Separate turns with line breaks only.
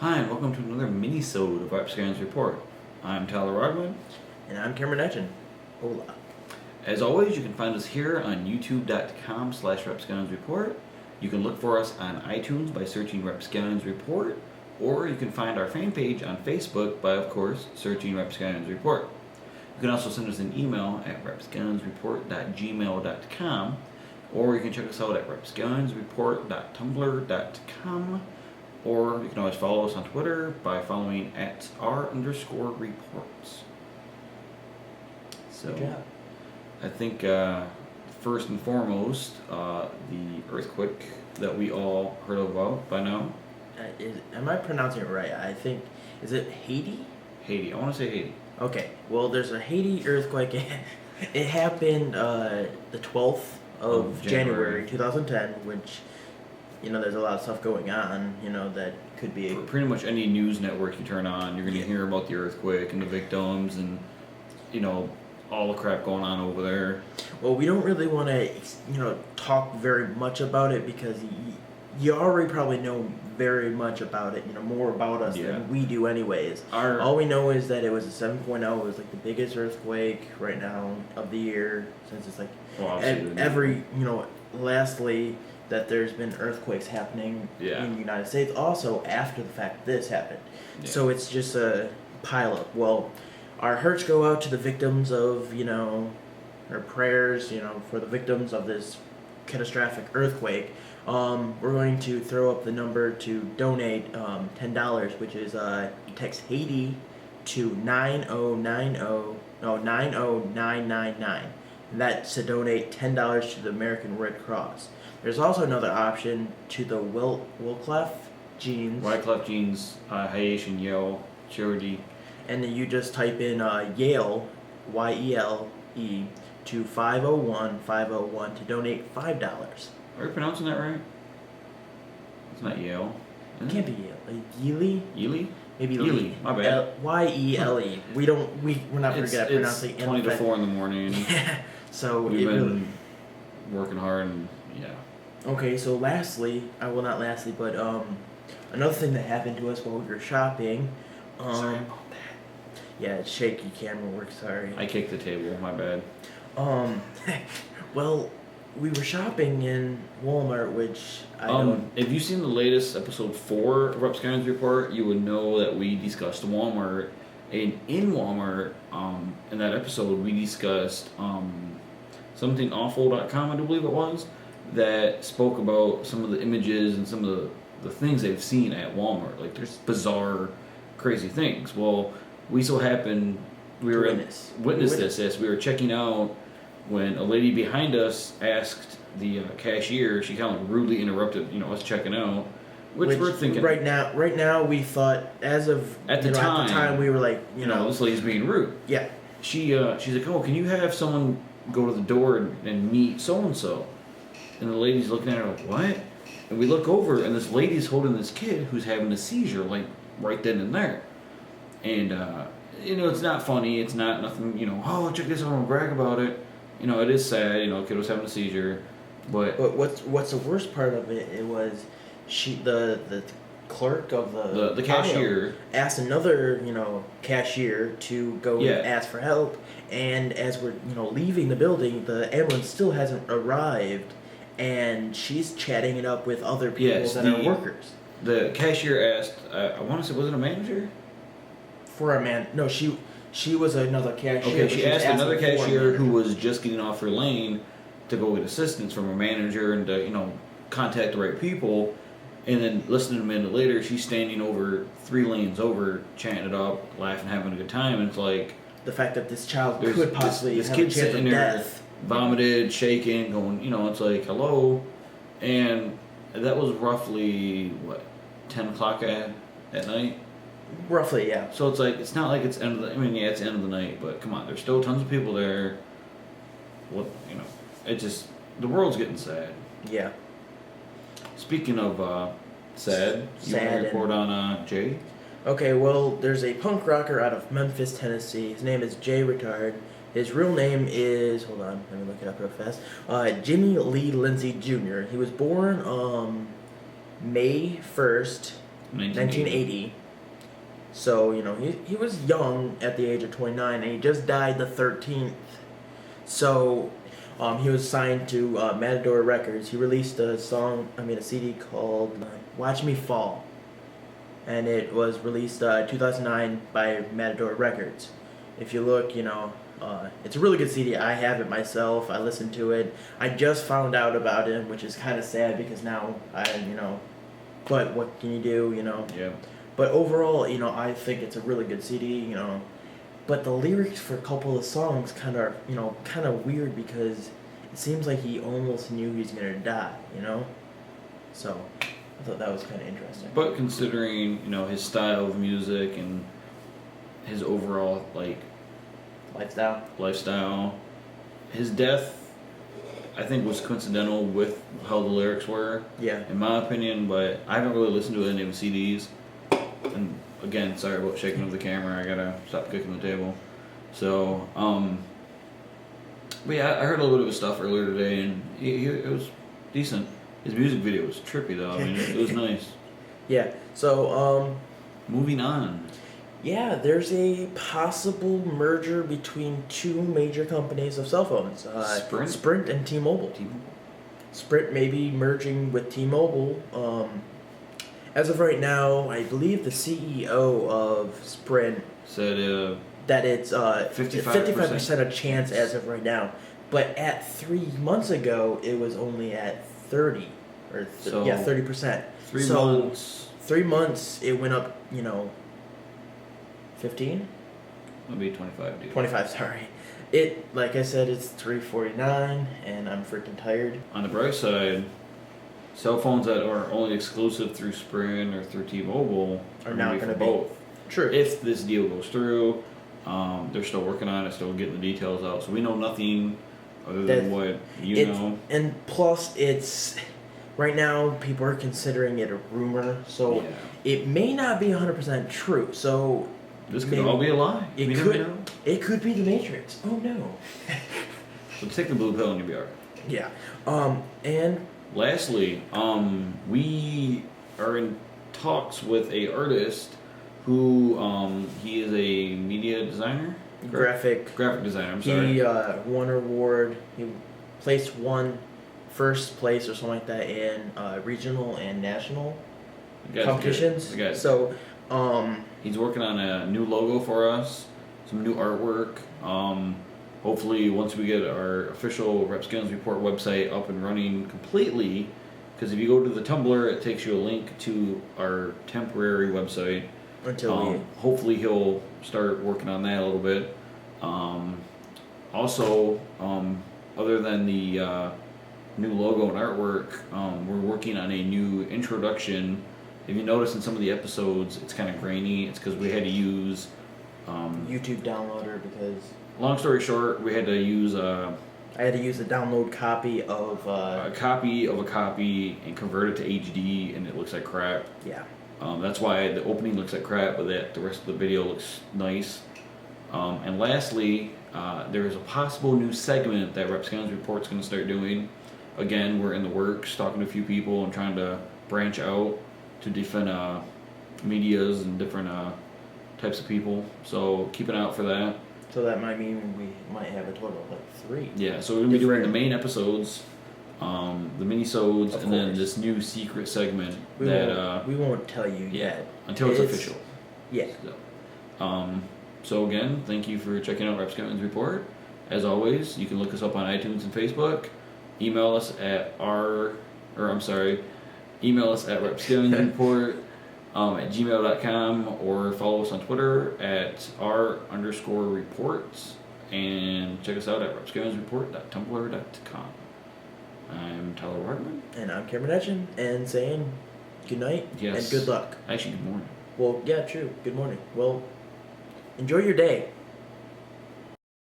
Hi, and welcome to another Minisode of Rapscallions Report. I'm Tyler Roggmann.
And I'm Edgin. Hola.
As always, you can find us here on youtube.com/RapscallionsReport. You can look for us on iTunes by searching Rapscallions Report, or you can find our fan page on Facebook by, of course, searching Rapscallions Report. You can also send us an email at rapscallionsreport.gmail.com, or you can check us out at rapscallionsreport.tumblr.com, or you can always follow us on Twitter by following at @r_reports. So,
Good job.
I think first and foremost, the earthquake that we all heard about by now.
Am I pronouncing it right? I think, is it Haiti?
Haiti. I want to say Haiti.
Okay, well, there's a Haiti earthquake. It happened the 12th of January 2010, which, there's a lot of stuff going on, that could be...
Pretty much any news network you turn on, you're going to hear about the earthquake and the victims and, all the crap going on over there.
Well, we don't really want to, talk very much about it because you already probably know very much about it, more about us than we do anyways. All we know is that it was a 7.0. It was like the biggest earthquake right now of the year, since it's like lastly, that there's been earthquakes happening in the United States also after the fact this happened. Yeah. So it's just a pileup. Well, our hearts go out to the victims of, our prayers, for the victims of this catastrophic earthquake. We're going to throw up the number to donate $10, which is text Haiti to 90999. And that's to donate $10 to the American Red Cross. There's also another option to the Wyclef Jeans.
Wyclef Jeans, Haitian Yale charity.
And then you just type in Yale, YELE, to 501-501 to donate $5.
Are you pronouncing that right? It's not Yale.
It can't be Yale. Yele?
Yele?
Maybe
Yele. My bad.
YELE. We're not very good at pronouncing it.
It's 20 to 4 in the morning.
So
we've been working hard and
Okay, so but another thing that happened to us while we were shopping.
Sorry about that.
Yeah, it's shaky camera work, sorry.
I kicked the table, my bad.
Well, we were shopping in Walmart, which I don't...
If you've seen the latest episode 4 of Rapscallions Report, you would know that we discussed Walmart. And in Walmart, in that episode, we discussed somethingawful.com, I do believe it was, that spoke about some of the images and some of the things they've seen at Walmart. Like, there's bizarre, crazy things. Well, we so happened... We were witness this. Yes, we were checking out when a lady behind us asked the cashier. She kind of rudely interrupted, us checking out. Which we're thinking
right now we thought at the time we were like,
this lady's being rude.
Yeah.
She's like, oh, can you have someone go to the door and meet so and so? And the lady's looking at her like, what? And we look over and this lady's holding this kid who's having a seizure, like right then and there. And it's not funny. It's not nothing. Oh, check this out. I'm gonna brag about it. It is sad. Kid was having a seizure, but
what's the worst part of it? It was the clerk of
the cashier
asked another cashier to go ask for help, and as we're leaving the building, the ambulance still hasn't arrived, and she's chatting it up with other people that are workers.
The cashier asked, I want to say, was it a manager?
For a man, no, she was another cashier.
Okay, she asked another cashier who was just getting off her lane to go get assistance from her manager and to contact the right people. And then listening a minute later, she's standing over 3 lanes over, chatting it up, laughing, having a good time. And it's like
the fact that this child could possibly
this
have
kid
a chance
sitting
of
there,
death.
vomited, shaking, going, it's like hello, and that was roughly 10 o'clock at night.
Roughly, yeah.
So it's like, it's not like it's end of the... it's the end of the night, but come on, there's still tons of people there. It just... The world's getting sad.
Yeah.
Speaking of sad, you want to report on Jay?
Okay, well, there's a punk rocker out of Memphis, Tennessee. His name is Jay Reatard. His real name is... Hold on, let me look it up real fast. Jimmy Lee Lindsay Jr. He was born May 1st, 1980. So, he was young at the age of 29, and he just died the 13th. So, he was signed to Matador Records. He released a CD called Watch Me Fall. And it was released 2009 by Matador Records. If you look, it's a really good CD. I have it myself. I listened to it. I just found out about it, which is kind of sad because now but what can you do,
Yeah.
But overall, I think it's a really good CD, But the lyrics for a couple of songs kind of weird because it seems like he almost knew he was going to die, So I thought that was kind of interesting.
But considering, his style of music and his overall, lifestyle, his death, I think, was coincidental with how the lyrics were.
Yeah.
In my opinion, but I haven't really listened to any of the CDs. And again, sorry about shaking up the camera. I gotta stop kicking the table. So, but yeah, I heard a little bit of his stuff earlier today, and it was decent. His music video was trippy, though. I mean, it was nice.
Yeah. So,
moving on.
Yeah, there's a possible merger between two major companies of cell phones. Sprint and T-Mobile. Sprint may be merging with T-Mobile. As of right now, I believe the CEO of Sprint
said
that it's
55%
of chance as of right now. But at 3 months ago, it was only at 30 or 30%.
3 months.
3 months, it went up. 15?
It'll be 25, dude.
25, sorry. Like I said, it's $349, and I'm freaking tired.
On the bright side, cell phones that are only exclusive through Sprint or through T-Mobile
are not going to be
both.
True.
If this deal goes through, they're still working on it, still getting the details out. So we know nothing other than what you know.
And plus, right now, people are considering it a rumor, so it may not be 100% true. So
this could all be a lie.
It could be the Matrix. Oh no.
So take the blue pill and you'll be alright.
Yeah. And
lastly, we are in talks with a artist who he is a media designer,
graphic
designer. I'm sorry.
He won an award. He placed first place or something like that in regional and national competitions. So.
He's working on a new logo for us, some new artwork. Hopefully, once we get our official Rapscallions Report website up and running completely, because if you go to the Tumblr, it takes you a link to our temporary website. Hopefully, he'll start working on that a little bit. Also, other than the new logo and artwork, we're working on a new introduction. If you notice in some of the episodes, it's kind of grainy. It's because we had to use
YouTube downloader because.
Long story short, we had to use.
I had to use a download copy of.
A copy of a copy and convert it to HD, and it looks like crap.
Yeah.
That's why the opening looks like crap, but the rest of the video looks nice. And lastly, there is a possible new segment that Rapscallions Report's going to start doing. Again, we're in the works, talking to a few people and trying to branch out to different medias and different types of people. So keep an eye out for that.
So that might mean we might have a total of like 3.
Yeah, so we're going to be doing the main episodes, the minisodes, and then this new secret segment
we won't tell you yet.
Until it's official.
Yeah.
So again, thank you for checking out Rapscallions Report. As always, you can look us up on iTunes and Facebook. Email us at rapscallionsreport at gmail.com, or follow us on Twitter at r_reports, and check us out at rapscallionsreport.tumblr.com. I'm Tyler Roggmann.
And I'm Cameron Edgin, and saying good night and good luck.
Actually, good morning.
Well, yeah, true. Good morning. Well, enjoy your day.